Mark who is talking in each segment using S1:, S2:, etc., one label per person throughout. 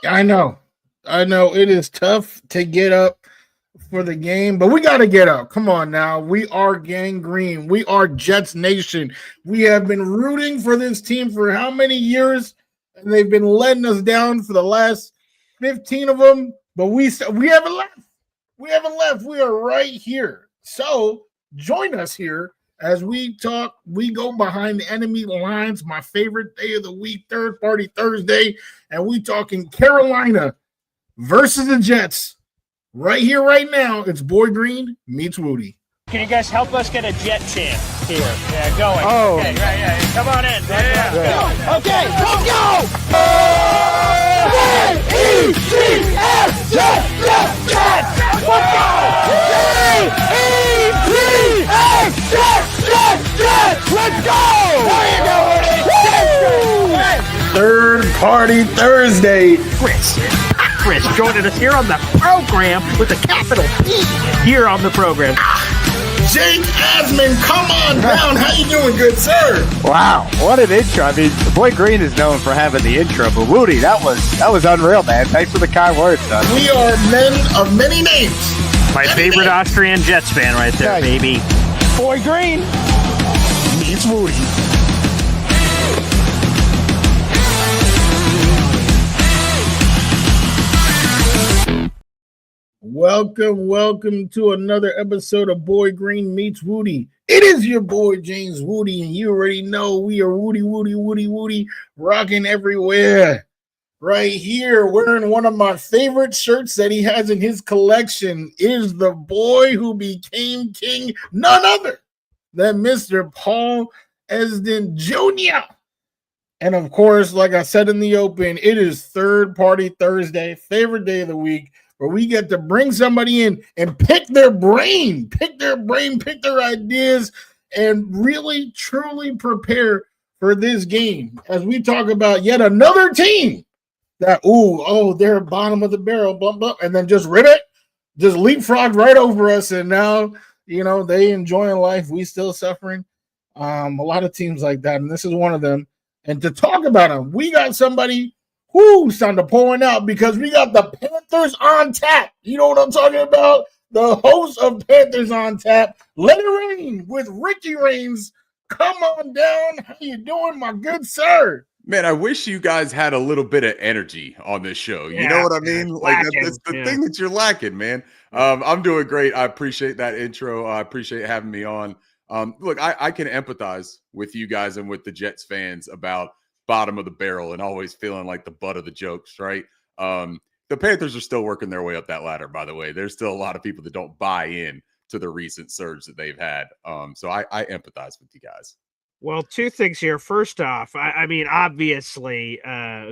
S1: I know. It is tough to get up for the game, but we got to get up. Come on now. We are Gang Green. We are Jets Nation. We have been rooting for this team for how many years? And they've been letting us down for the last 15 of them, but we haven't left. We haven't left. We are right here. So join us here as we talk. We go behind the enemy lines, my favorite day of the week, Third Party Thursday, and we talking Carolina versus the Jets. Right here, right now, it's Boy Green meets Wudi.
S2: Can you guys help us get a Jet chant here? Yeah, going.
S3: Oh.
S2: Okay, right, yeah. Come on in.
S3: Yeah.
S2: Go. Okay, let's go!
S4: J-E-T-S, Jets, Jets, Jets! Let's go! J-E-T-S, Jets, Jets, Jets! Let's go! There you go, Woody!
S1: Third Party Thursday.
S2: Chris joining us here on the program with a capital P here on the program.
S1: Jake Asman, come on down. How you doing, good sir?
S3: Wow, what an intro. I mean, Boy Green is known for having the intro, but Wudi, that was unreal, man. Thanks for the kind words, son.
S1: We are men of many names.
S2: My favorite Austrian Jets fan right there, baby.
S4: Boy Green
S1: Meets Wudi. Welcome to another episode of Boy Green Meets Wudi. It is your boy James Wudi, and you already know we are Wudi, rocking everywhere. Right here, wearing one of my favorite shirts that he has in his collection is the boy who became king, none other than Mr. Paul Esden Jr. And of course, like I said in the open, it is Third Party Thursday, favorite day of the week, where we get to bring somebody in and pick their ideas, and really, truly prepare for this game as we talk about yet another team that, they're bottom of the barrel, blah, blah, and then just leapfrogged right over us, and now, they enjoying life, we still suffering. A lot of teams like that, and this is one of them. And to talk about them, we got somebody who's time to pouring out because we got the Panthers on tap. You know what I'm talking about? The host of Panthers on tap, Let It Rain with Ricky Rains. Come on down. How you doing, my good sir?
S5: Man, I wish you guys had a little bit of energy on this show. You know what I mean? Like that's the thing that you're lacking, man. I'm doing great. I appreciate that intro. I appreciate having me on. Look, I can empathize with you guys and with the Jets fans about bottom of the barrel and always feeling like the butt of the jokes, right? The Panthers are still working their way up that ladder, by the way. There's still a lot of people that don't buy in to the recent surge that they've had. So I empathize with you guys.
S2: Well, two things here. First off, I mean, obviously,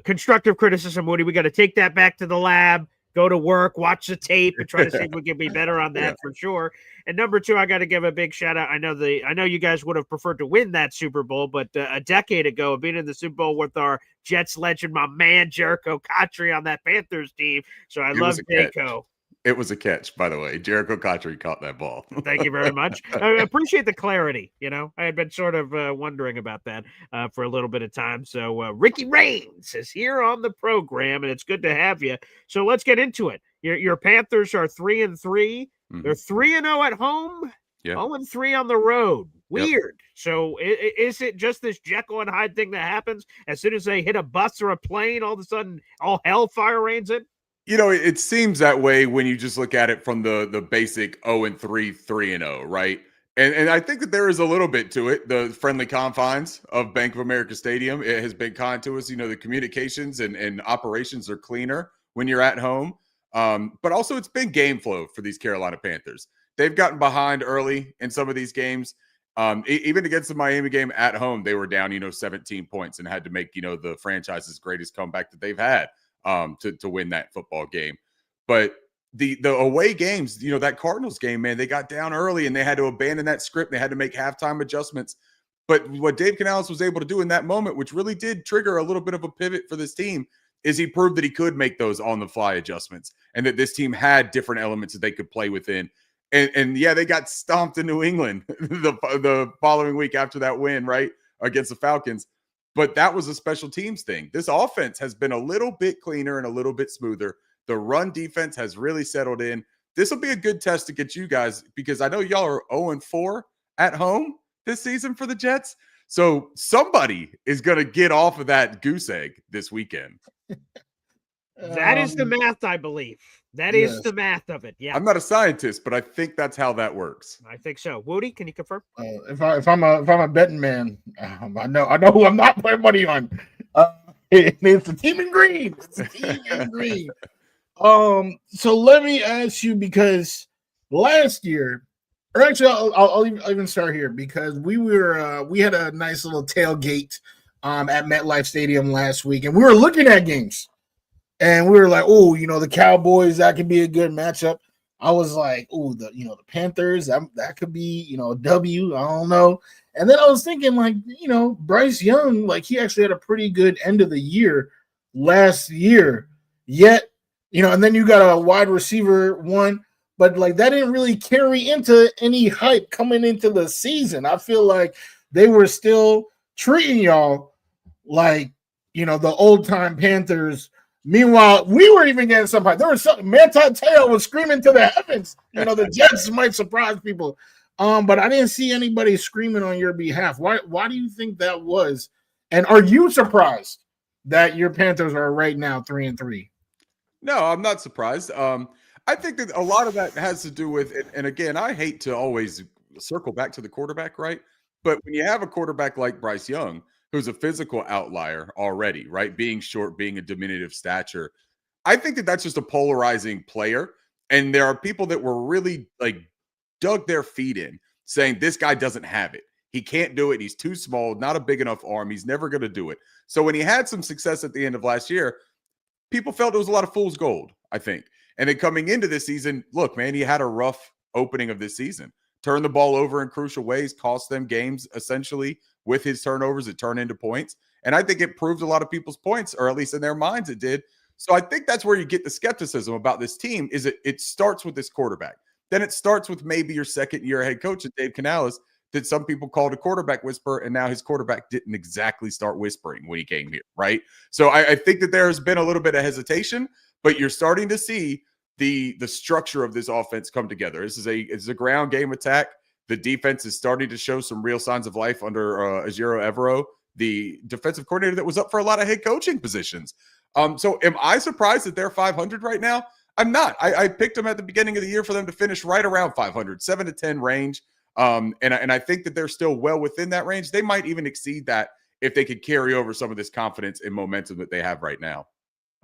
S2: constructive criticism, Woody. We got to take that back to the lab, go to work, watch the tape, and try to see if we can be better on that for sure. And number two, I got to give a big shout out. I know you guys would have preferred to win that Super Bowl, but a decade ago, being in the Super Bowl with our Jets legend, my man Jericho Cotchery on that Panthers team. So I love Jericho.
S5: It was a catch, by the way. Jericho Cotchery caught that ball.
S2: Thank you very much. I appreciate the clarity. I had been sort of wondering about that for a little bit of time. So Ricky Rains is here on the program, and it's good to have you. So let's get into it. Your Panthers are 3-3. Mm-hmm. They're 3-0 at home, 0-3 on the road. Weird. Yep. So is it just this Jekyll and Hyde thing that happens as soon as they hit a bus or a plane, all of a sudden all hellfire rains in?
S5: It seems that way when you just look at it from the basic 0-3, 3-0, right? And I think that there is a little bit to it. The friendly confines of Bank of America Stadium, it has been kind to us. The communications and operations are cleaner when you're at home. But also it's been game flow for these Carolina Panthers. They've gotten behind early in some of these games. Even against the Miami game at home, they were down, 17 points and had to make, the franchise's greatest comeback that they've had. To win that football game. But the away games, that Cardinals game, man, they got down early and they had to abandon that script. They had to make halftime adjustments. But what Dave Canales was able to do in that moment, which really did trigger a little bit of a pivot for this team, is he proved that he could make those on-the-fly adjustments and that this team had different elements that they could play within. And they got stomped in New England the following week after that win, right, against the Falcons. but that was a special teams thing. This offense has been a little bit cleaner and a little bit smoother. The run defense has really settled in. This will be a good test to get you guys, because I know y'all are 0-4 at home this season for the Jets. So somebody is going to get off of that goose egg this weekend.
S2: That is the math, I believe. That is the math of it. Yeah,
S5: I'm not a scientist, but I think that's how that works.
S2: I think so. Wudi, can you confirm?
S1: If I'm a betting man, I know who I'm not putting money on. It's the team in green. It's the team in green. So let me ask you, because last year, or actually, I'll even start here, because we had a nice little tailgate at MetLife Stadium last week, and we were looking at games, and we were like, oh, the Cowboys, that could be a good matchup. I was like, oh, the Panthers, that could be a W. I don't know. And then I was thinking, like, Bryce Young, like, he actually had a pretty good end of the year last year, yet. And then you got a wide receiver one, but like that didn't really carry into any hype coming into the season. I feel like they were still treating y'all like, the old time Panthers. Meanwhile, we were even getting some hype. There was something, Manti Te'o was screaming to the heavens. The Jets might surprise people. But I didn't see anybody screaming on your behalf. Why do you think that was? And are you surprised that your Panthers are right now 3-3?
S5: No, I'm not surprised. I think that a lot of that has to do with, and again, I hate to always circle back to the quarterback, right? But when you have a quarterback like Bryce Young, who's a physical outlier already, right? Being short, being a diminutive stature, I think that that's just a polarizing player. And there are people that were really like dug their feet in saying this guy doesn't have it. He can't do it. He's too small, not a big enough arm. He's never going to do it. So when he had some success at the end of last year, people felt it was a lot of fool's gold, I think. And then coming into this season, look, man, he had a rough opening of this season. Turned the ball over in crucial ways, cost them games essentially with his turnovers that turn into points. And I think it proved a lot of people's points, or at least in their minds it did. So I think that's where you get the skepticism about this team, is it starts with this quarterback. Then it starts with maybe your second-year head coach, Dave Canales, that some people called a quarterback whisperer, and now his quarterback didn't exactly start whispering when he came here, right? So I think that there has been a little bit of hesitation, but you're starting to see the structure of this offense come together. It's a ground game attack. The defense is starting to show some real signs of life under Ejiro Evero, the defensive coordinator that was up for a lot of head coaching positions. So am I surprised that they're 500 right now? I'm not. I picked them at the beginning of the year for them to finish right around 500, 7-10 range. And I think that they're still well within that range. They might even exceed that if they could carry over some of this confidence and momentum that they have right now.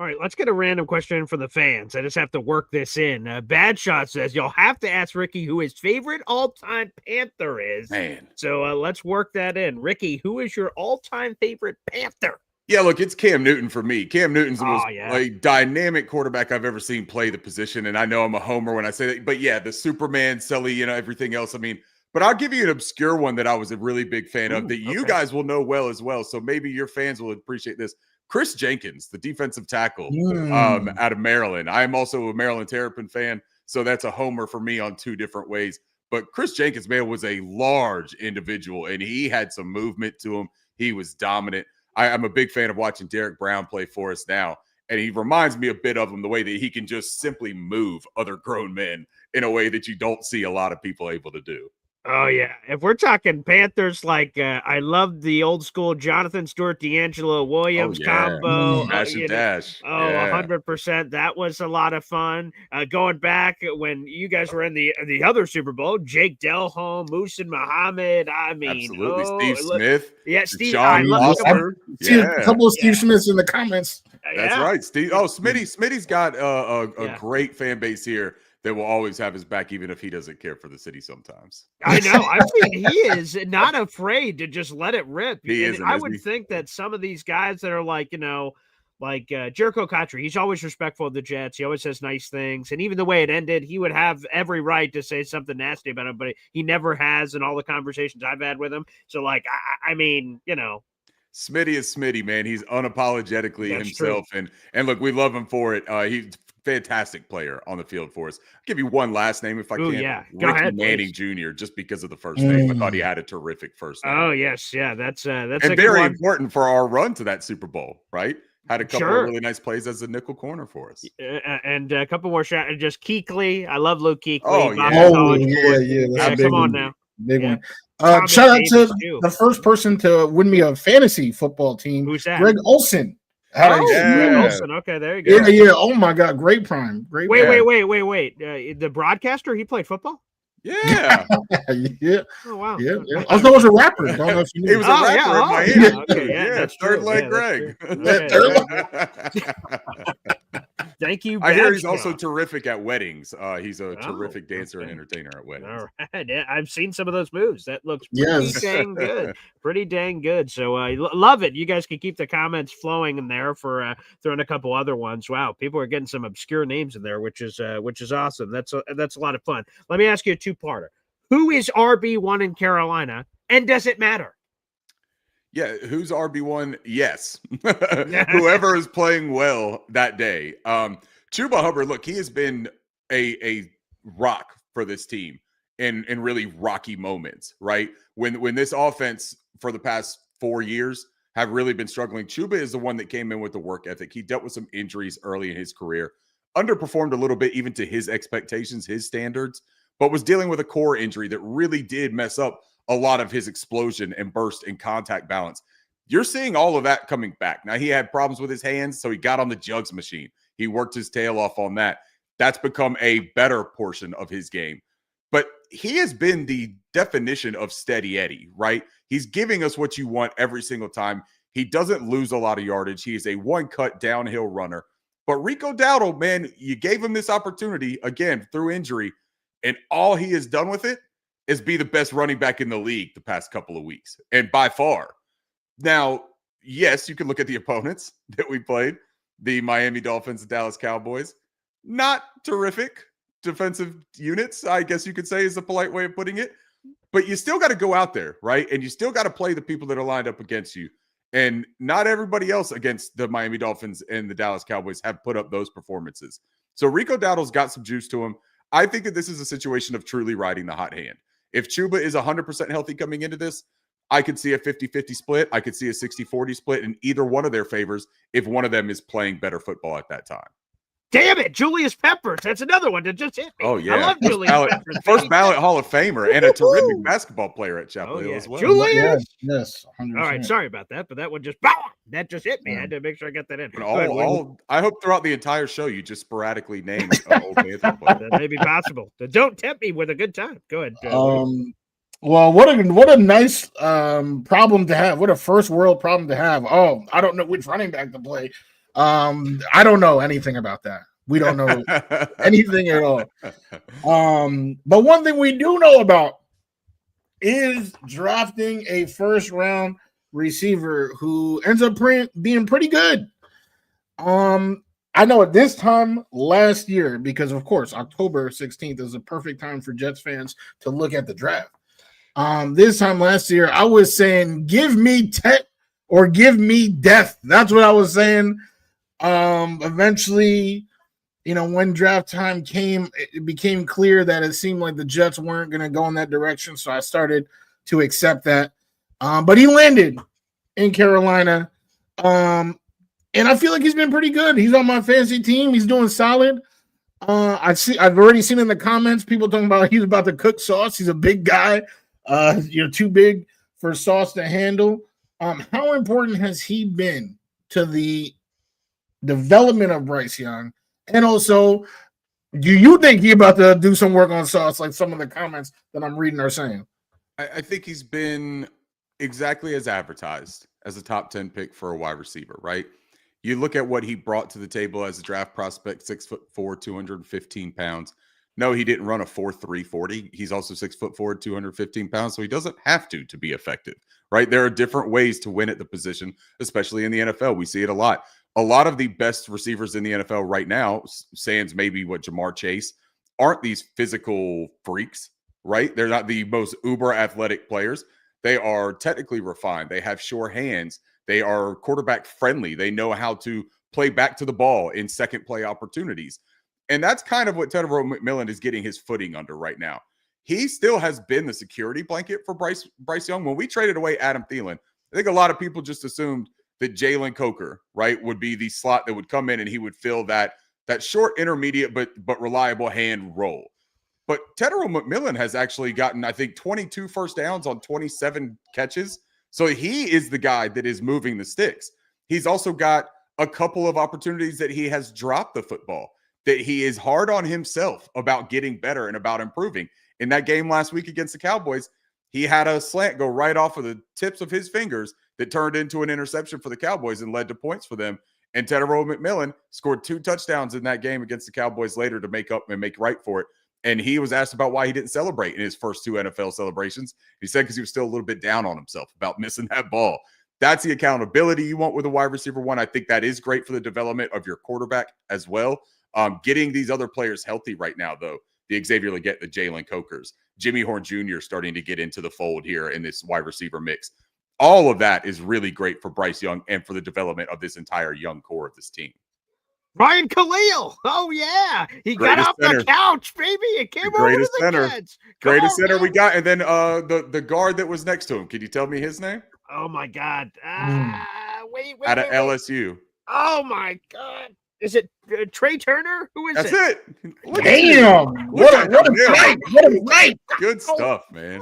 S2: All right, let's get a random question from the fans. I just have to work this in. Bad Shot says, you'll have to ask Ricky who his favorite all-time Panther is.
S5: Man.
S2: So let's work that in. Ricky, who is your all-time favorite Panther?
S5: Yeah, look, it's Cam Newton for me. Cam Newton's the most a dynamic quarterback I've ever seen play the position. And I know I'm a homer when I say that. But yeah, the Superman, Sully, everything else. I mean, but I'll give you an obscure one that I was a really big fan of that you guys will know well as well. So maybe your fans will appreciate this. Chris Jenkins, the defensive tackle out of Maryland. I am also a Maryland Terrapin fan, so that's a homer for me on two different ways. But Chris Jenkins, man, was a large individual, and he had some movement to him. He was dominant. I'm a big fan of watching Derek Brown play for us now, and he reminds me a bit of him, the way that he can just simply move other grown men in a way that you don't see a lot of people able to do.
S2: Oh, yeah. If we're talking Panthers, like I love the old school Jonathan Stewart, D'Angelo Williams combo.
S5: Dash and dash.
S2: 100%. That was a lot of fun. Going back when you guys were in the other Super Bowl, Jake Delhomme, Muhsin Muhammad. I mean,
S5: absolutely. Steve Smith.
S2: Yeah, Steve.
S5: I love
S1: a couple of Steve Smiths in the comments.
S5: That's right, Steve. Oh, Smitty's got a great fan base here that will always have his back, even if he doesn't care for the city sometimes.
S2: I know. I mean, he is not afraid to just let it rip. I would think that some of these guys that are like, Jericho Cotchery, he's always respectful of the Jets. He always says nice things. And even the way it ended, he would have every right to say something nasty about him, but he never has in all the conversations I've had with him. So, I mean, Smitty
S5: is Smitty, man. He's unapologetically
S2: That's
S5: himself. True. And look, we love him for it. He's fantastic player on the field for us. I'll give you one last name if I
S2: Ooh,
S5: can.
S2: yeah. Go
S5: Ricky
S2: ahead,
S5: Manning
S2: please.
S5: Jr., just because of the first name. I thought he had a terrific first name.
S2: Oh, yes. Yeah, that's
S5: And
S2: a good
S5: very
S2: one.
S5: important for our run to that Super Bowl, right? Had a couple
S2: Sure.
S5: of really nice plays as a nickel corner for us.
S2: And a couple more shots. Just Kuechly. I love Luke Kuechly.
S5: Oh, yeah.
S2: Boston
S1: Oh,
S2: College
S1: yeah,
S2: boy.
S1: yeah. That's
S2: Yeah,
S1: a big
S2: come on
S1: one.
S2: now.
S1: Big
S2: Yeah.
S1: one.
S2: Thomas
S1: Shout out
S2: Davis,
S1: to
S2: too.
S1: the first person to win me a fantasy football team,
S2: Who's that?
S1: Greg Olson. Had a
S2: Oh, Greg
S5: Yeah.
S2: Olson. Okay, there you go.
S1: yeah. Oh my God, great prime. Great.
S2: Wait.
S1: prime.
S2: The broadcaster, he played football?
S5: Yeah.
S1: yeah.
S2: Oh, wow.
S1: Yeah. Also was a rapper. Don't know if you knew.
S5: He was a rapper
S2: yeah.
S5: in Miami.
S2: Yeah.
S5: too.
S2: Okay, yeah, that's
S5: third
S2: true.
S5: leg
S2: Yeah,
S5: Greg.
S2: that's true. Thank you.
S5: I hear he's
S2: Badge
S5: also
S2: Job.
S5: terrific at weddings. He's a
S2: Oh,
S5: terrific dancer and
S2: okay.
S5: entertainer at weddings.
S2: All right. Yeah, I've seen some of those moves. That looks pretty
S1: Yes.
S2: dang good. Pretty dang good. So love it. You guys can keep the comments flowing in there for throwing a couple other ones. Wow, people are getting some obscure names in there, which is awesome. That's a lot of fun. Let me ask you a two-parter. Who is RB1 in Carolina, and does it matter?
S5: Yeah, who's RB1? Yes. Whoever is playing well that day. Chuba Hubbard, look, he has been a rock for this team in really rocky moments, right? When this offense for the past 4 years have really been struggling, Chuba is the one that came in with the work ethic. He dealt with some injuries early in his career, underperformed a little bit even to his expectations, his standards, but was dealing with a core injury that really did mess up a lot of his explosion and burst and contact balance. You're seeing all of that coming back. Now, he had problems with his hands, so he got on the jugs machine. He worked his tail off on that. That's become a better portion of his game. But he has been the definition of steady Eddie, right? He's giving us what you want every single time. He doesn't lose a lot of yardage. He is a one-cut downhill runner. But Rico Dowdle, man, you gave him this opportunity, again, through injury, and all he has done with it is be the best running back in the league the past couple of weeks, and by far. Now, yes, you can look at the opponents that we played, the Miami Dolphins and Dallas Cowboys. Not terrific defensive units, I guess you could say, is a polite way of putting it. But you still got to go out there, right? And you still got to play the people that are lined up against you. And not everybody else against the Miami Dolphins and the Dallas Cowboys have put up those performances. So Rico Dowdle's got some juice to him. I think that this is a situation of truly riding the hot hand. If Chuba is 100% healthy coming into this, I could see a 50-50 split. I could see a 60-40 split in either one of their favors if one of them is playing better football at that time.
S2: Damn it, Julius Peppers. That's another one that just hit me.
S5: Oh, yeah.
S2: I love Julius Peppers.
S5: First ballot Hall of Famer and a terrific basketball player at Chapel Hill as well.
S2: Julius.
S1: Yes. 100%.
S2: All right, sorry about that, but that one just hit me. I had to make sure I got that in.
S5: I hope throughout the entire show you just sporadically name old Panther player.
S2: That may be possible. Don't tempt me with a good time. Go ahead.
S1: Well, what a nice problem to have. What a first world problem to have. Oh, I don't know which running back to play. I don't know anything about that. We don't know anything at all. But one thing we do know about is drafting a first round receiver who ends up being pretty good. I know at this time last year, because of course October 16th is a perfect time for Jets fans to look at the draft. This time last year, I was saying, give me Tet or give me death. That's what I was saying. Eventually, when draft time came, it became clear that it seemed like the Jets weren't going to go in that direction. So I started to accept that. But he landed in Carolina. And I feel like he's been pretty good. He's on my fantasy team. He's doing solid. I've already seen in the comments people talking about he's about to cook sauce. He's a big guy. Too big for sauce to handle. How important has he been to the development of Bryce Young? And also, do you think he's about to do some work on sauce like some of the comments that I'm reading are saying?
S5: I think he's been exactly as advertised as a top 10 pick for a wide receiver, right? You look at what he brought to the table as a draft prospect, 6'4", 215 pounds. No, he didn't run a 4.3 40. He's also 6'4", 215 pounds, so he doesn't have to be effective, right? There are different ways to win at the position, especially in the NFL. We see it a lot. A lot of the best receivers in the NFL right now, sans maybe what Jamar Chase, aren't these physical freaks, right? They're not the most uber athletic players. They are technically refined. They have sure hands. They are quarterback friendly. They know how to play back to the ball in second play opportunities. And that's kind of what Tedero McMillan is getting his footing under right now. He still has been the security blanket for Bryce Young. When we traded away Adam Thielen, I think a lot of people just assumed that Jalen Coker, right, would be the slot that would come in and he would fill that short, intermediate, but reliable hand role. But Tedero McMillan has actually gotten, I think, 22 first downs on 27 catches. So he is the guy that is moving the sticks. He's also got a couple of opportunities that he has dropped the football, that he is hard on himself about getting better and about improving. In that game last week against the Cowboys, he had a slant go right off of the tips of his fingers that turned into an interception for the Cowboys and led to points for them. And Tedero McMillan scored 2 touchdowns in that game against the Cowboys later to make up and make right for it. And he was asked about why he didn't celebrate in his first 2 NFL celebrations. He said because he was still a little bit down on himself about missing that ball. That's the accountability you want with a wide receiver one. I think that is great for the development of your quarterback as well. Getting these other players healthy right now, though, the Xavier Legette, the Jalen Cokers, Jimmy Horn Jr. starting to get into the fold here in this wide receiver mix. All of that is really great for Bryce Young and for the development of this entire young core of this team.
S2: Ryan Khalil. Oh, yeah. He got off the couch, baby. It came over to the Jets.
S5: Greatest center we got. And then the guard that was next to him. Can you tell me his name?
S2: Oh, my God. Wait.
S5: Out of LSU.
S2: Oh, my God. Is it Trey Turner? Who is
S5: That's
S2: it?
S1: Damn. What a night.
S5: Good stuff, man.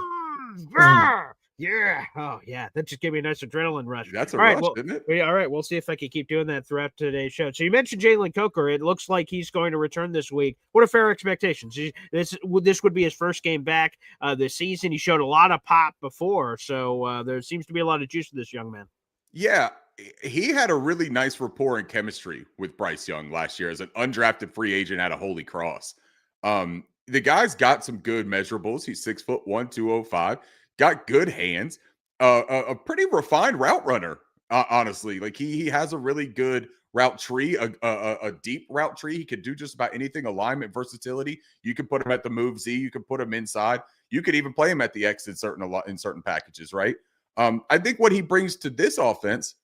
S2: Yeah. Oh, yeah. That just gave me a nice adrenaline rush.
S5: That's a rush, isn't it?
S2: All right. We'll see if I can keep doing that throughout today's show. So you mentioned Jalen Coker. It looks like he's going to return this week. What are fair expectations? This would be his first game back this season. He showed a lot of pop before, so there seems to be a lot of juice to this young man.
S5: Yeah. He had a really nice rapport and chemistry with Bryce Young last year as an undrafted free agent out of Holy Cross. The guy's got some good measurables. He's 6'1", 205. Got good hands, a pretty refined route runner, honestly. Like he has a really good route tree, a deep route tree. He could do just about anything, alignment, versatility. You can put him at the move Z. You can put him inside. You could even play him at the X in certain packages, right? I think what he brings to this offense,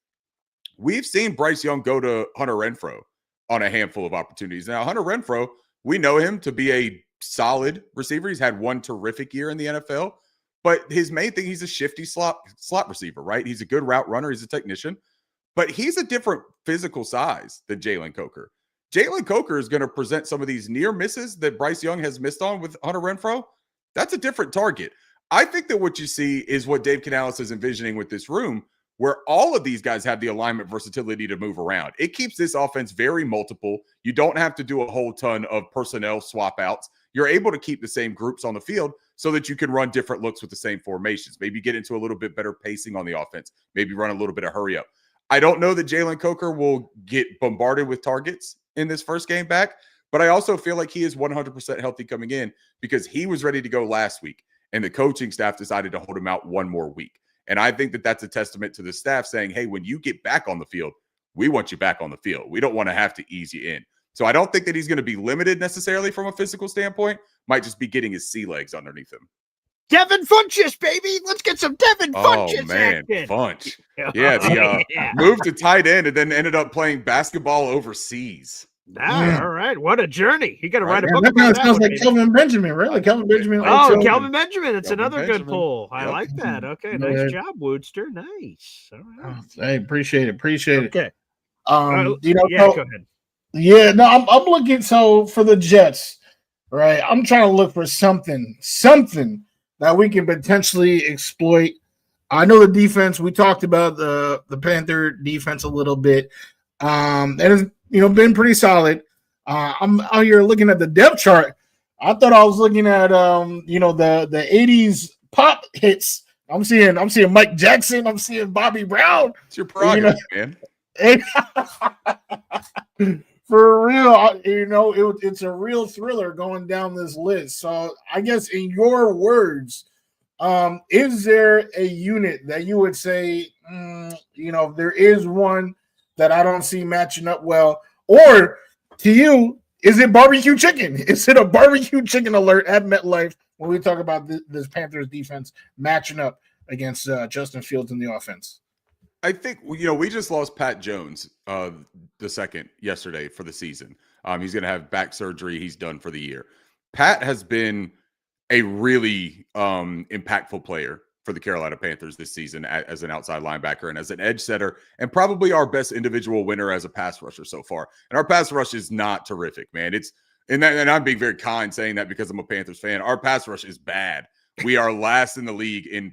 S5: we've seen Bryce Young go to Hunter Renfrow on a handful of opportunities. Now, Hunter Renfrow, we know him to be a solid receiver. He's had one terrific year in the NFL. But his main thing, he's a shifty slot receiver, right? He's a good route runner. He's a technician. But he's a different physical size than Jalen Coker. Jalen Coker is going to present some of these near misses that Bryce Young has missed on with Hunter Renfrow. That's a different target. I think that what you see is what Dave Canales is envisioning with this room, where all of these guys have the alignment versatility to move around. It keeps this offense very multiple. You don't have to do a whole ton of personnel swap outs. You're able to keep the same groups on the field so that you can run different looks with the same formations. Maybe get into a little bit better pacing on the offense. Maybe run a little bit of hurry up. I don't know that Jalen Coker will get bombarded with targets in this first game back, but I also feel like he is 100% healthy coming in because he was ready to go last week, and the coaching staff decided to hold him out one more week. And I think that that's a testament to the staff saying, hey, when you get back on the field, we want you back on the field. We don't want to have to ease you in. So I don't think that he's going to be limited necessarily from a physical standpoint. Might just be getting his sea legs underneath him.
S2: Devin Funchess, baby. Let's get some Devin Funchess.
S5: Oh, man. Funch. Yeah, the moved to tight end and then ended up playing basketball overseas.
S2: All right. What a journey. You got to write a book
S1: that
S2: about
S1: sounds like Kelvin Benjamin, really. Kelvin Benjamin.
S2: Kelvin Benjamin. It's another good pull. I like that. Okay. Nice job, Woodster. Nice. All right.
S1: Hey, appreciate it.
S2: Okay.
S1: Go
S2: ahead.
S1: Yeah, no, I'm looking. So for the Jets, right? I'm trying to look for something that we can potentially exploit. I know the defense. We talked about the Panther defense a little bit. And it's been pretty solid. I'm out here looking at the depth chart. I thought I was looking at the 80s pop hits. I'm seeing Mike Jackson. I'm seeing Bobby Brown.
S5: It's your prerogative, man.
S1: For real, it's a real thriller going down this list. So I guess in your words, is there a unit that you would say, there is one that I don't see matching up well? Or to you, is it barbecue chicken? Is it a barbecue chicken alert at MetLife when we talk about this Panthers defense matching up against Justin Fields in the offense?
S5: I think, we just lost Pat Jones, the second yesterday for the season. He's going to have back surgery. He's done for the year. Pat has been a really impactful player for the Carolina Panthers this season as an outside linebacker and as an edge setter, and probably our best individual winner as a pass rusher so far. And our pass rush is not terrific, man. And I'm being very kind saying that because I'm a Panthers fan. Our pass rush is bad. We are last in the league in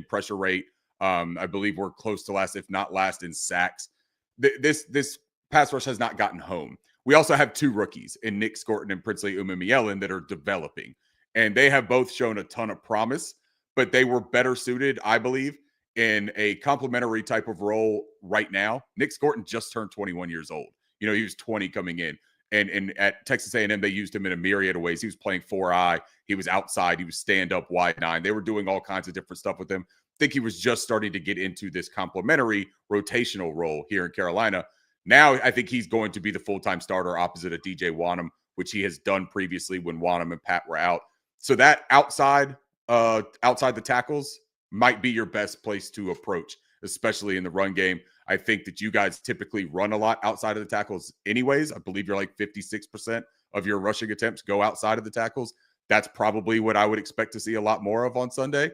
S5: pressure rate. I believe we're close to last, if not last, in sacks. This pass rush has not gotten home. We also have two rookies in Nick Scorton and Princely Umamielen that are developing, and they have both shown a ton of promise, but they were better suited, I believe, in a complementary type of role right now. Nick Scorton just turned 21 years old. He was 20 coming in. And at Texas A&M, they used him in a myriad of ways. He was playing 4-eye. He was outside. He was stand-up, wide 9. They were doing all kinds of different stuff with him. I think he was just starting to get into this complementary rotational role here in Carolina. Now I think he's going to be the full-time starter opposite of DJ Wonnum, which he has done previously when Wonnum and Pat were out. So that outside the tackles might be your best place to approach, especially in the run game. I think that you guys typically run a lot outside of the tackles anyways. I believe you're like 56% of your rushing attempts go outside of the tackles. That's probably what I would expect to see a lot more of on Sunday.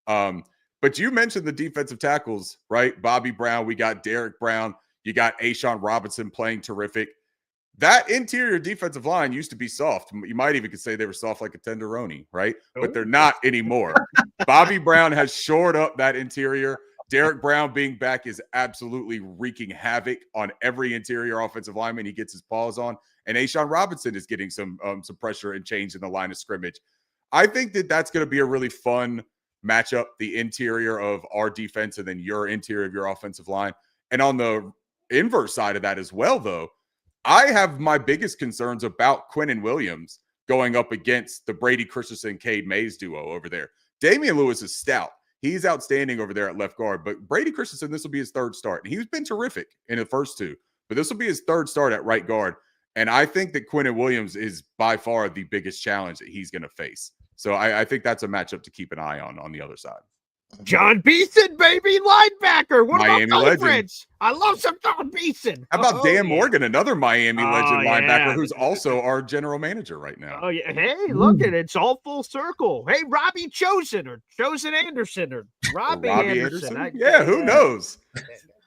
S5: But you mentioned the defensive tackles, right? Bobby Brown, we got Derek Brown, you got A'Shawn Robinson playing terrific. That interior defensive line used to be soft. You might even could say they were soft like a tenderoni, right? But they're not anymore. Bobby Brown has shored up that interior. Derek Brown being back is absolutely wreaking havoc on every interior offensive lineman he gets his paws on. And A'Shawn Robinson is getting some pressure and change in the line of scrimmage. I think that that's going to be a really fun matchup, the interior of our defense and then your interior of your offensive line. And on the inverse side of that as well, though, I have my biggest concerns about Quinnen Williams going up against the Brady Christensen-Cade Mays duo over there. Damian Lewis is stout. He's outstanding over there at left guard. But Brady Christensen, this will be his third start. And he's been terrific in the first two. But this will be his third start at right guard. And I think that Quinnen Williams is by far the biggest challenge that he's going to face. So I think that's a matchup to keep an eye on the other side.
S2: John Beeson, baby, linebacker. What
S5: Miami
S2: about
S5: legend.
S2: favorites? I love some John Beeson.
S5: How about Dan Morgan, another Miami legend linebacker who's
S2: Yeah.
S5: also our general manager right now?
S2: Oh, yeah. Hey, look at it. It's all full circle. Hey, Robbie Chosen or Chosen Anderson or Robbie Anderson.
S5: Who knows?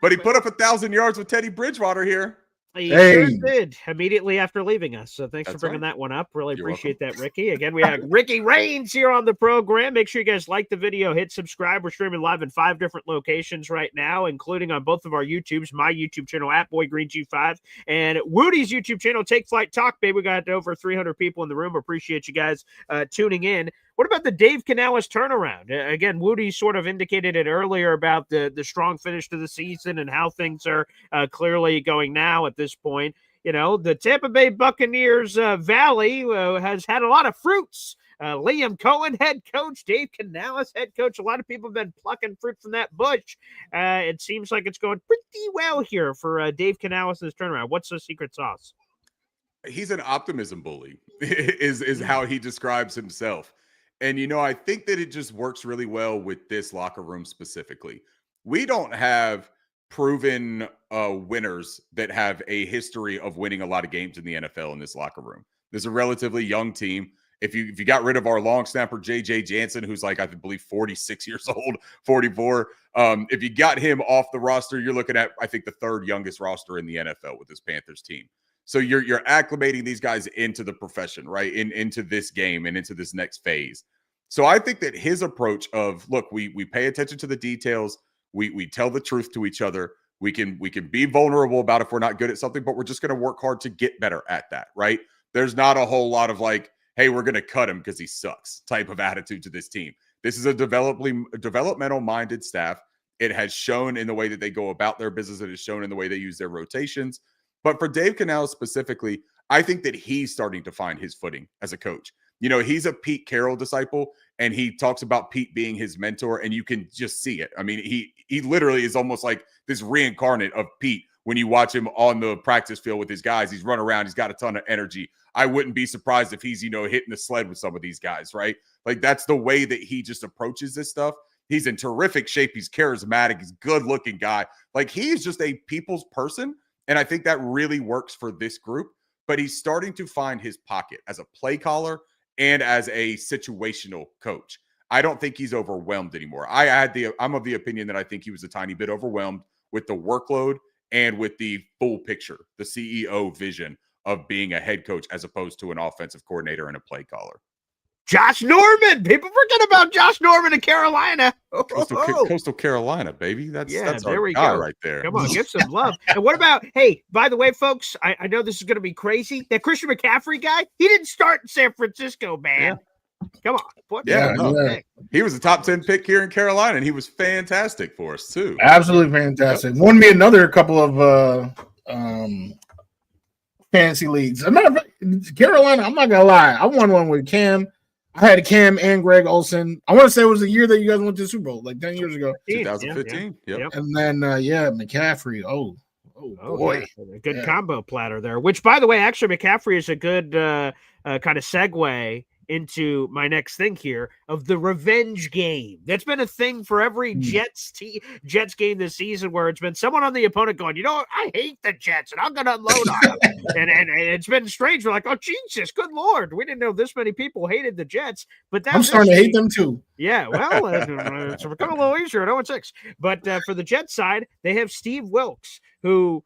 S5: But he put up 1,000 yards with Teddy Bridgewater here.
S2: He sure did immediately after leaving us. So thanks for
S5: That's
S2: bringing
S5: right.
S2: that one up. Really
S5: You're
S2: appreciate that, Ricky. Again, we have Ricky Raines here on the program. Make sure you guys like the video, hit subscribe. We're streaming live in 5 different locations right now, including on both of our YouTubes, my YouTube channel at BoyGreenG5 and Wudi's YouTube channel, Take Flight Talk, baby. We got over 300 people in the room. Appreciate you guys tuning in. What about the Dave Canales turnaround? Again, Wudi sort of indicated it earlier about the strong finish to the season and how things are clearly going now at this point. The Tampa Bay Buccaneers Valley has had a lot of fruits. Liam Cohen, head coach, Dave Canales, head coach. A lot of people have been plucking fruit from that bush. It seems like it's going pretty well here for Dave Canales' turnaround. What's the secret sauce?
S5: He's an optimism bully, is how he describes himself. And, I think that it just works really well with this locker room specifically. We don't have proven winners that have a history of winning a lot of games in the NFL in this locker room. There's a relatively young team. If you got rid of our long snapper, J.J. Jansen, who's like, I believe, 46 years old, 44. If you got him off the roster, you're looking at, I think, the third youngest roster in the NFL with this Panthers team. So you're acclimating these guys into the profession, right? Into this game and into this next phase. So I think that his approach of, look, we pay attention to the details, we tell the truth to each other, we can be vulnerable about if we're not good at something, but we're just going to work hard to get better at that, right? There's not a whole lot of like, hey, we're going to cut him because he sucks type of attitude to this team. This is a developmental minded staff. It has shown in the way that they go about their business. It has shown in the way they use their rotations. But for Dave Canales specifically, I think that he's starting to find his footing as a coach. He's a Pete Carroll disciple, and he talks about Pete being his mentor, and you can just see it. I mean, he literally is almost like this reincarnate of Pete when you watch him on the practice field with his guys. He's running around. He's got a ton of energy. I wouldn't be surprised if he's, hitting the sled with some of these guys, right? Like, that's the way that he just approaches this stuff. He's in terrific shape. He's charismatic. He's a good-looking guy. Like, he's just a people's person, and I think that really works for this group. But he's starting to find his pocket as a play caller and as a situational coach. I don't think he's overwhelmed anymore. I'm of the opinion that I think he was a tiny bit overwhelmed with the workload and with the full picture, the CEO vision of being a head coach as opposed to an offensive coordinator and a play caller.
S2: Josh Norman. People forget about Josh Norman in Carolina.
S5: Coastal Carolina, baby. That's our guy right there.
S2: Come on, give some love. And what about, hey, by the way, folks, I know this is going to be crazy. That Christian McCaffrey guy, he didn't start in San Francisco, man.
S3: Yeah.
S2: Come on.
S5: He was a top 10 pick here in Carolina, and he was fantastic for us, too.
S1: Absolutely fantastic. Won me another couple of fantasy leagues. As a matter of fact, Carolina, I'm not going to lie. I won one with Cam. I had Cam and Greg Olsen. I want to say it was the year that you guys went to the Super Bowl, like 10 years ago.
S5: 2015.
S2: Yep.
S1: And then, McCaffrey. Oh boy.
S2: Yeah. A good combo platter there, which, by the way, actually, McCaffrey is a good kind of segue into my next thing here of the revenge game. That's been a thing for every Jets game this season, where it's been someone on the opponent going, you know what? I hate the Jets and I'm going to unload on them. and it's been strange. We're like, oh, Jesus, good Lord. We didn't know this many people hated the Jets, but
S1: I'm starting to hate them too.
S2: Yeah, well, it's become a little easier at 0-6. But for the Jets side, they have Steve Wilkes, who,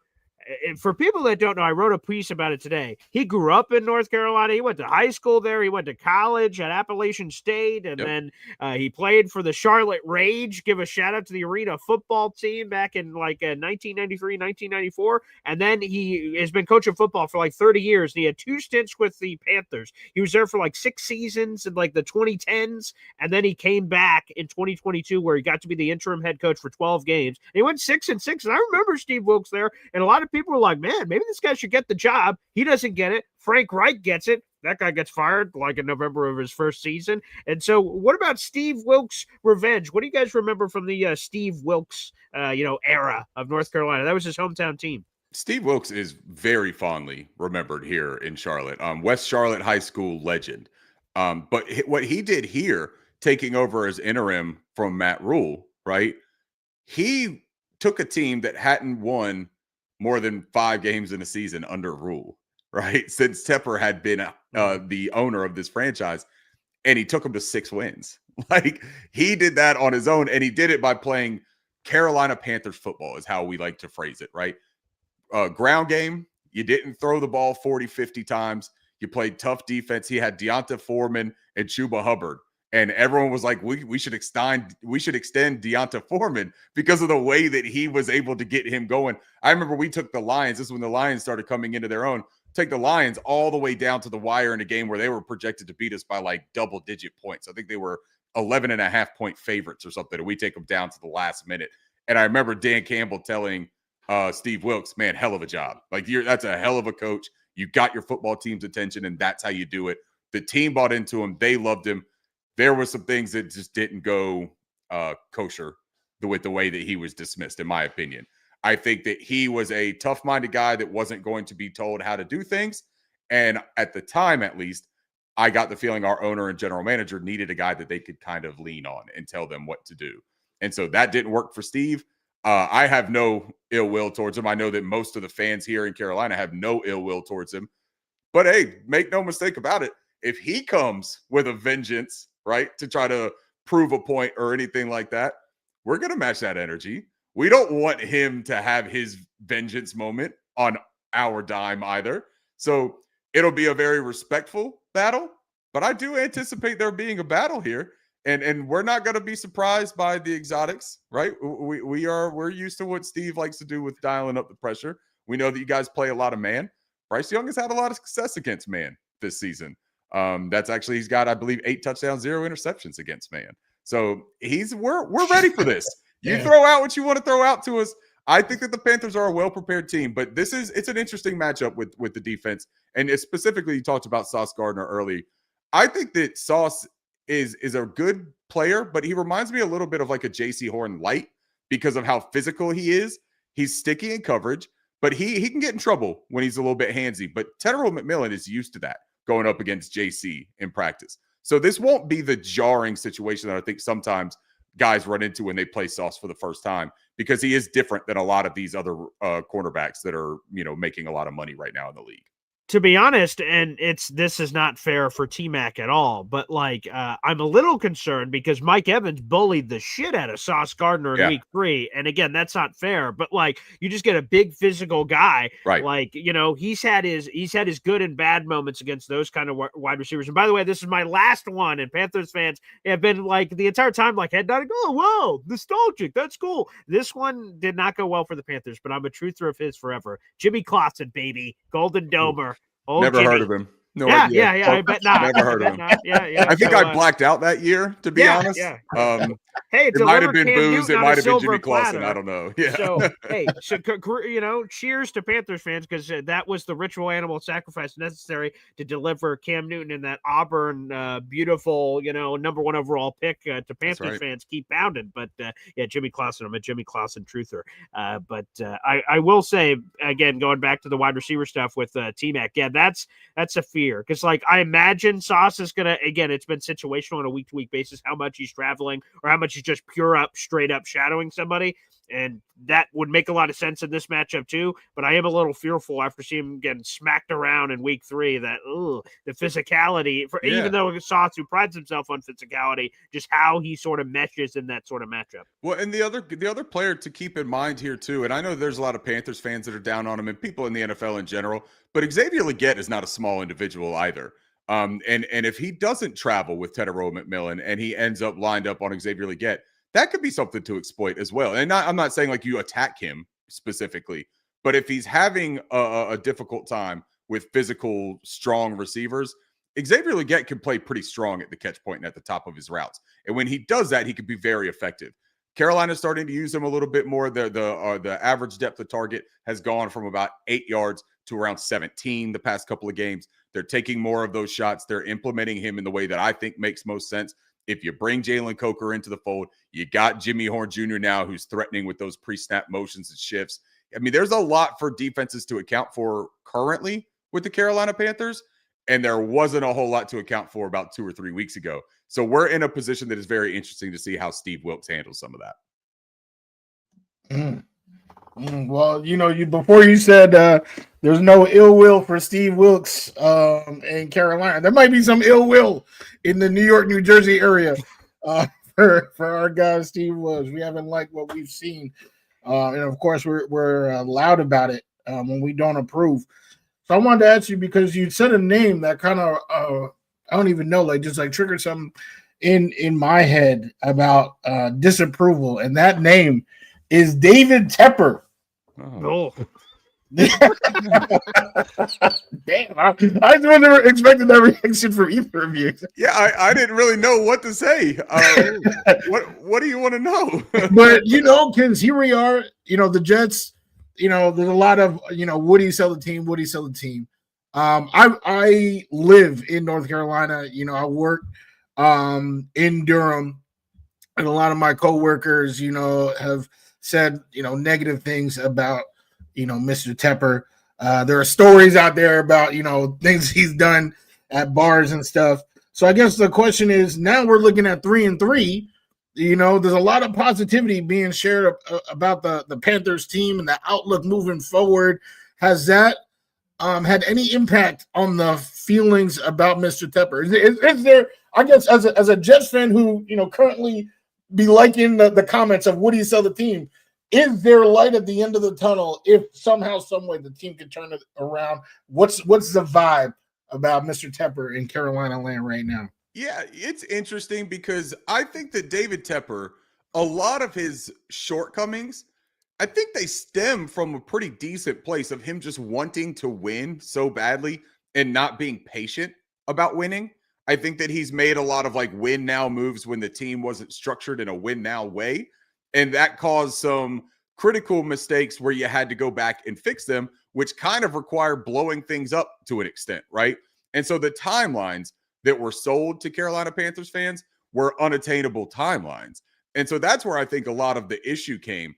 S2: for people that don't know, I wrote a piece about it today. He grew up in North Carolina. He went to high school there. He went to college at Appalachian State, and then he played for the Charlotte Rage. Give a shout out to the Arena football team back in 1993, 1994. And then he has been coaching football for 30 years. And he had 2 stints with the Panthers. He was there for 6 seasons in the 2010s, and then he came back in 2022 where he got to be the interim head coach for 12 games. And he went 6-6. And I remember Steve Wilkes there, and a lot of people were like, man, maybe this guy should get the job. He doesn't get it. Frank Reich gets it. That guy gets fired in November of his first season. And so what about Steve Wilkes' revenge? What do you guys remember from the Steve Wilkes, era of North Carolina? That was his hometown team.
S5: Steve Wilkes is very fondly remembered here in Charlotte. West Charlotte High School legend. But what he did here, taking over as interim from Matt Rule, right? He took a team that hadn't won more than 5 games in a season under Rule, right? Since Tepper had been the owner of this franchise, and he took them to 6 wins. He did that on his own, and he did it by playing Carolina Panthers football, is how we like to phrase it, right? Ground game, you didn't throw the ball 40, 50 times. You played tough defense. He had Deonta Foreman and Chuba Hubbard. And everyone was like, we should extend Deonta Foreman because of the way that he was able to get him going. I remember we took the Lions. This is when the Lions started coming into their own. Take the Lions all the way down to the wire in a game where they were projected to beat us by double-digit points. I think they were 11.5-point favorites or something. And we take them down to the last minute. And I remember Dan Campbell telling Steve Wilkes, man, hell of a job. That's a hell of a coach. You got your football team's attention, and that's how you do it. The team bought into him. They loved him. There were some things that just didn't go kosher with the way that he was dismissed, in my opinion. I think that he was a tough-minded guy that wasn't going to be told how to do things. And at the time, at least, I got the feeling our owner and general manager needed a guy that they could kind of lean on and tell them what to do. And so that didn't work for Steve. I have no ill will towards him. I know that most of the fans here in Carolina have no ill will towards him. But, hey, make no mistake about it. If he comes with a vengeance, right, to try to prove a point or anything like that, we're going to match that energy. We don't want him to have his vengeance moment on our dime either. So it'll be a very respectful battle, but I do anticipate there being a battle here. And we're not going to be surprised by the exotics, right? We're used to what Steve likes to do with dialing up the pressure. We know that you guys play a lot of man. Bryce Young has had a lot of success against man this season. He's got, I believe, 8 touchdowns, 0 interceptions against man. So we're ready for this. You throw out what you want to throw out to us. I think that the Panthers are a well-prepared team, but it's an interesting matchup with the defense. And specifically, you talked about Sauce Gardner early. I think that Sauce is a good player, but he reminds me a little bit of a J.C. Horn light because of how physical he is. He's sticky in coverage, but he can get in trouble when he's a little bit handsy. But Tetero McMillan is used to that going up against JC in practice. So this won't be the jarring situation that I think sometimes guys run into when they play Sauce for the first time, because he is different than a lot of these other cornerbacks that are, making a lot of money right now in the league.
S2: To be honest, and this is not fair for T-Mac at all, but I'm a little concerned because Mike Evans bullied the shit out of Sauce Gardner in week 3. And again, that's not fair, but you just get a big physical guy.
S5: Right.
S2: He's had his good and bad moments against those kind of wide receivers. And by the way, this is my last one, and Panthers fans have been the entire time head nodding, oh, wow, nostalgic. That's cool. This one did not go well for the Panthers, but I'm a truther of his forever. Jimmy Clausen, baby. Golden Domer.
S5: Oh, Never
S2: Jimmy.
S5: heard of him. No
S2: yeah,
S5: idea.
S2: Yeah. I bet not.
S5: Never heard of him.
S2: Yeah.
S5: I think I blacked out that year, to be honest.
S2: Yeah.
S5: Hey, it might have been Booze. It might have been Jimmy Clausen. I don't know. Yeah.
S2: So, hey, cheers to Panthers fans, because that was the ritual animal sacrifice necessary to deliver Cam Newton and that Auburn beautiful, number 1 overall pick to Panthers fans. Keep pounding. But Jimmy Clausen. I'm a Jimmy Clausen truther. But I will say, again, going back to the wide receiver stuff with T-Mac, that's a fear, because I imagine Sauce is gonna, again, it's been situational on a week-to-week basis, how much he's traveling or how much he's just straight up shadowing somebody, and that would make a lot of sense in this matchup too. But I am a little fearful after seeing him getting smacked around in week 3 that the physicality, even though Sauce, who prides himself on physicality, just how he sort of meshes in that sort of matchup.
S5: Well, and the other player to keep in mind here too, and I know there's a lot of Panthers fans that are down on him and people in the NFL in general, but Xavier Legette is not a small individual either. And if he doesn't travel with Tetairoa McMillan and he ends up lined up on Xavier Legette, that could be something to exploit as well. And I'm not saying you attack him specifically, but if he's having a difficult time with physical, strong receivers, Xavier Legette can play pretty strong at the catch point and at the top of his routes. And when he does that, he can be very effective. Carolina's starting to use him a little bit more. The average depth of target has gone from about 8 yards to around 17 the past couple of games. They're taking more of those shots. They're implementing him in the way that I think makes most sense. If you bring Jalen Coker into the fold, you got Jimmy Horn Jr. now, who's threatening with those pre-snap motions and shifts. I mean, there's a lot for defenses to account for currently with the Carolina Panthers, and there wasn't a whole lot to account for about 2 or 3 weeks ago. So we're in a position that is very interesting to see how Steve Wilks handles some of that.
S1: Well, before you said there's no ill will for Steve Wilks in Carolina. There might be some ill will in the New York, New Jersey area for our guy Steve Wilks. We haven't liked what we've seen, and of course we're loud about it when we don't approve. So I wanted to ask you, because you said a name that kind of I don't even know, just triggered something in my head about disapproval, and that name is David Tepper.
S2: Oh.
S1: Damn, I wasn't expecting that reaction from either of you.
S5: Yeah, I didn't really know what to say. What do you want to know?
S1: But because here we are, the Jets, there's a lot of Wudi sell the team. I live in North Carolina. I work in Durham, and a lot of my coworkers, have said, negative things about, Mr. Tepper. There are stories out there about, things he's done at bars and stuff. So I guess the question is, now we're looking at 3-3. There's a lot of positivity being shared about the Panthers team and the outlook moving forward. Has that had any impact on the feelings about Mr. Tepper? Is there, I guess, as a Jets fan who, currently be liking the comments of Woody sell the team, is there light at the end of the tunnel if somehow, some way the team can turn it around? What's the vibe about Mr. Tepper in Carolina land right now?
S5: Yeah, it's interesting because I think that David Tepper, a lot of his shortcomings, I think they stem from a pretty decent place of him just wanting to win so badly and not being patient about winning. I think that he's made a lot of win now moves when the team wasn't structured in a win now way. And that caused some critical mistakes where you had to go back and fix them, which kind of required blowing things up to an extent, right? And so the timelines that were sold to Carolina Panthers fans were unattainable timelines. And so that's where I think a lot of the issue came.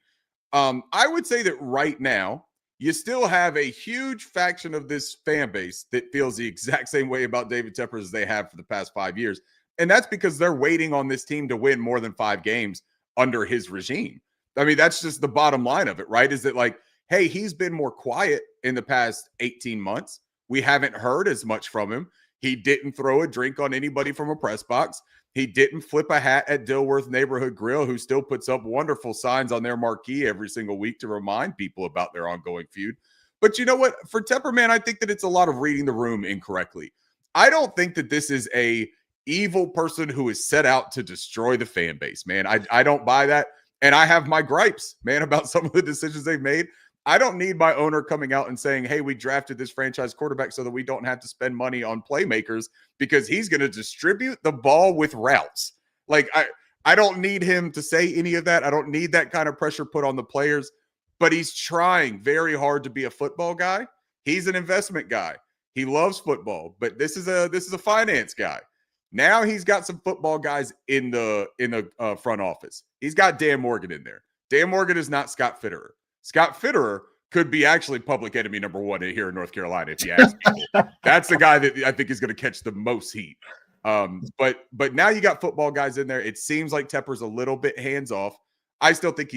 S5: I would say that right now, you still have a huge faction of this fan base that feels the exact same way about David Tepper as they have for the past 5 years. And that's because they're waiting on this team to win more than 5 games under his regime. I mean, that's just the bottom line of it, right? Is that like, hey, he's been more quiet in the past 18 months. We haven't heard as much from him. He didn't throw a drink on anybody from a press box. He didn't flip a hat at Dilworth Neighborhood Grill, who still puts up wonderful signs on their marquee every single week to remind people about their ongoing feud. But you know what? For Tepper, man, I think that it's a lot of reading the room incorrectly. I don't think that this is a evil person who is set out to destroy the fan base, man. I don't buy that. And I have my gripes, man, about some of the decisions they've made. I don't need my owner coming out and saying, hey, we drafted this franchise quarterback so that we don't have to spend money on playmakers because he's going to distribute the ball with routes. Like, I don't need him to say any of that. I don't need that kind of pressure put on the players, but he's trying very hard to be a football guy. He's an investment guy. He loves football, but this is a finance guy. Now he's got some football guys in the front office. He's got Dan Morgan in there. Dan Morgan is not Scott Fitterer. Scott Fitterer could be actually public enemy number 1 here in North Carolina if you ask people. That's the guy that I think is going to catch the most heat. But now you got football guys in there. It seems like Tepper's a little bit hands off. I still think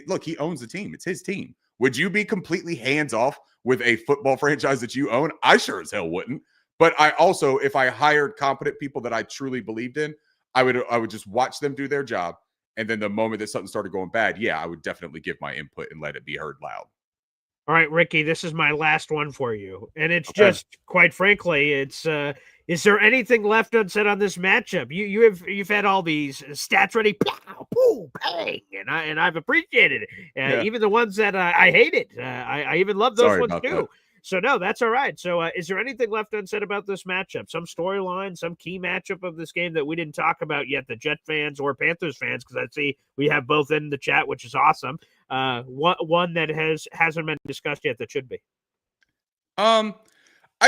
S5: look, he owns the team. It's his team. Would you be completely hands off with a football franchise that you own? I sure as hell wouldn't. But I also, if I hired competent people that I truly believed in, I would just watch them do their job. And then the moment that something started going bad, yeah, I would definitely give my input and let it be heard loud.
S2: All right, Ricky, this is my last one for you. And it's just, quite frankly, it's is there anything left unsaid on this matchup? You've had all these stats ready, pow, boom, bang, and I've appreciated it. Even the ones that I hated. I even love those ones too. That. So, no, that's all right. So is there anything left unsaid about this matchup? Some storyline, some key matchup of this game that we didn't talk about yet, the Jet fans or Panthers fans, because I see we have both in the chat, which is awesome. One that hasn't been discussed yet that should be.
S5: I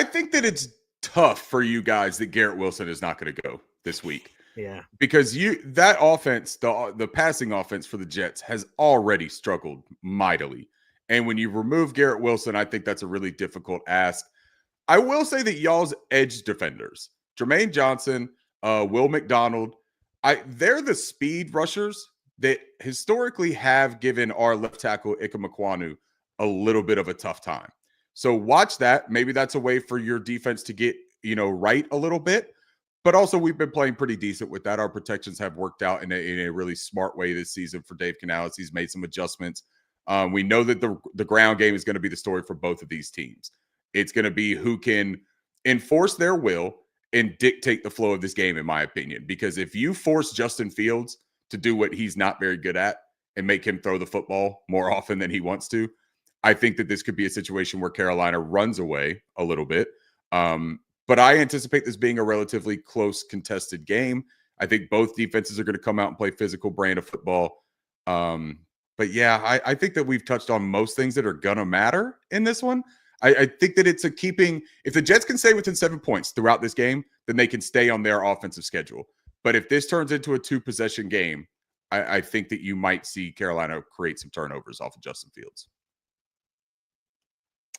S5: think that it's tough for you guys that Garrett Wilson is not going to go this week.
S2: Yeah.
S5: Because that offense, the passing offense for the Jets has already struggled mightily. And when you remove Garrett Wilson, I think that's a really difficult ask. I will say that y'all's edge defenders, Jermaine Johnson, Will McDonald, they're the speed rushers that historically have given our left tackle Ika Mekwonu a little bit of a tough time. So watch that. Maybe that's a way for your defense to get, right a little bit. But also we've been playing pretty decent with that. Our protections have worked out in a really smart way this season for Dave Canales. He's made some adjustments. We know that the ground game is going to be the story for both of these teams. It's going to be who can enforce their will and dictate the flow of this game, in my opinion. Because if you force Justin Fields to do what he's not very good at and make him throw the football more often than he wants to, I think that this could be a situation where Carolina runs away a little bit. But I anticipate this being a relatively close, contested game. I think both defenses are going to come out and play physical brand of football. But yeah, I think that we've touched on most things that are going to matter in this one. I think that it's if the Jets can stay within 7 points throughout this game, then they can stay on their offensive schedule. But if this turns into a 2-possession game, I think that you might see Carolina create some turnovers off of Justin Fields.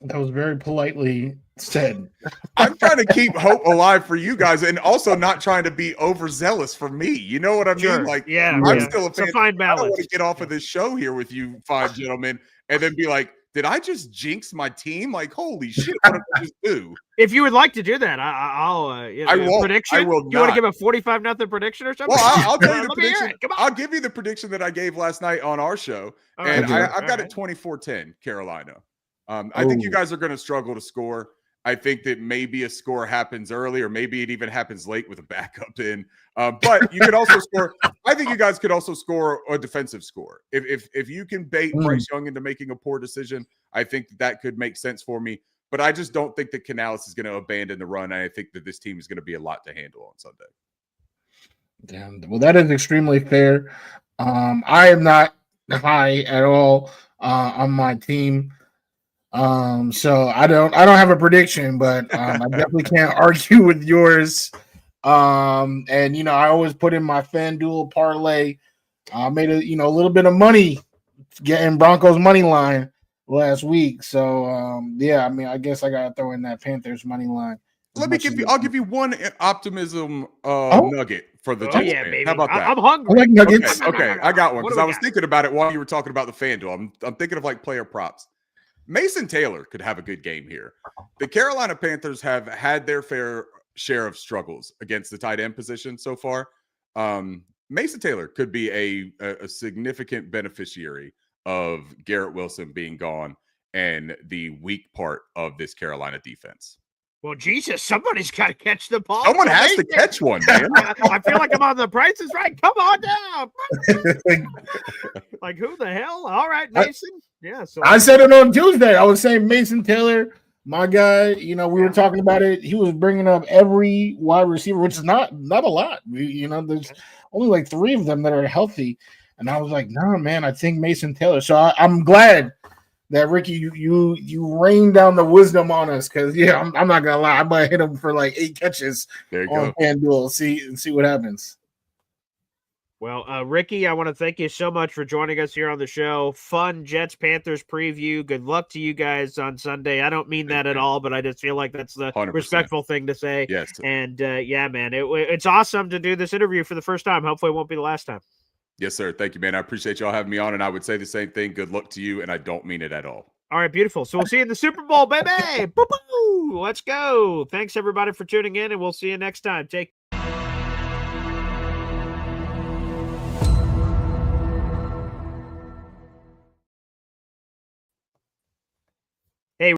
S1: That was very politely said.
S5: I'm trying to keep hope alive for you guys and also not trying to be overzealous for me. You know what I mean?
S2: Sure.
S5: Like,
S2: yeah,
S5: I'm still a fan.
S2: It's a fine balance.
S5: I don't want to get off of this show here with you fine gentlemen and then be like, did I just jinx my team? Like, holy shit, what did I just do?
S2: If you would like to do that, I'll
S5: I won't.
S2: prediction.
S5: I will
S2: you want to give a 45-0 prediction or something?
S5: Well, I'll tell you the prediction.
S2: Come on.
S5: I'll give you the prediction that I gave last night on our show.
S2: All
S5: and
S2: right.
S5: I've got it 24-10, Carolina. I think you guys are going to struggle to score. I think that maybe a score happens early or maybe it even happens late with a backup in. But you could also score. I think you guys could also score a defensive score. If you can bait Bryce Young into making a poor decision, I think that could make sense for me. But I just don't think that Canales is going to abandon the run. And I think that this team is going to be a lot to handle on Sunday.
S1: Damn. Well, that is extremely fair. I am not high at all on my team. So I don't have a prediction, but I definitely can't argue with yours. And I always put in my FanDuel parlay. I made a little bit of money getting Broncos money line last week. So I guess I gotta throw in that Panthers money line
S5: I'll give you one optimism nugget for the
S2: Oh
S5: Jets
S2: yeah,
S5: fans.
S2: baby.
S5: How about that?
S2: I'm
S1: I
S2: hungry.
S1: like nuggets.
S5: Okay, I got one
S2: What
S5: because
S2: do
S5: I
S2: we
S5: was
S2: got?
S5: thinking about it while you were talking about the FanDuel. I'm thinking of like player props. Mason Taylor could have a good game here. The Carolina Panthers have had their fair share of struggles against the tight end position so far. Mason Taylor could be a significant beneficiary of Garrett Wilson being gone and the weak part of this Carolina defense.
S2: Well, Jesus, somebody's got to catch the ball.
S5: Someone
S2: So
S5: has to
S2: Mason-
S5: catch one, man.
S2: I feel like I'm on The Price is Right. Come on down. Like, who the hell? All right, Mason. Yeah. So
S1: I said it on Tuesday. I was saying Mason Taylor, my guy. You know, we were talking about it. He was bringing up every wide receiver, which is not a lot. There's only like 3 of them that are healthy, and I was like, no, man, I think Mason Taylor. So I'm glad that Ricky, you rained down the wisdom on us because I'm not gonna lie, I might hit him for like 8 catches
S5: There you
S1: on
S5: go.
S1: FanDuel. See what happens.
S2: Well, Ricky, I want to thank you so much for joining us here on the show. Fun Jets Panthers preview. Good luck to you guys on Sunday. I don't mean that at all, but I just feel like that's the
S5: 100%.
S2: respectful thing to say.
S5: Yes.
S2: And yeah, man, it's awesome to do this interview for the first time. Hopefully, it won't be the last time.
S5: Yes, sir. Thank you, man. I appreciate y'all having me on, and I would say the same thing. Good luck to you, and I don't mean it at all.
S2: All right, beautiful. So we'll see you in the Super Bowl, baby. Boo-boo. Let's go. Thanks, everybody, for tuning in, and we'll see you next time. Take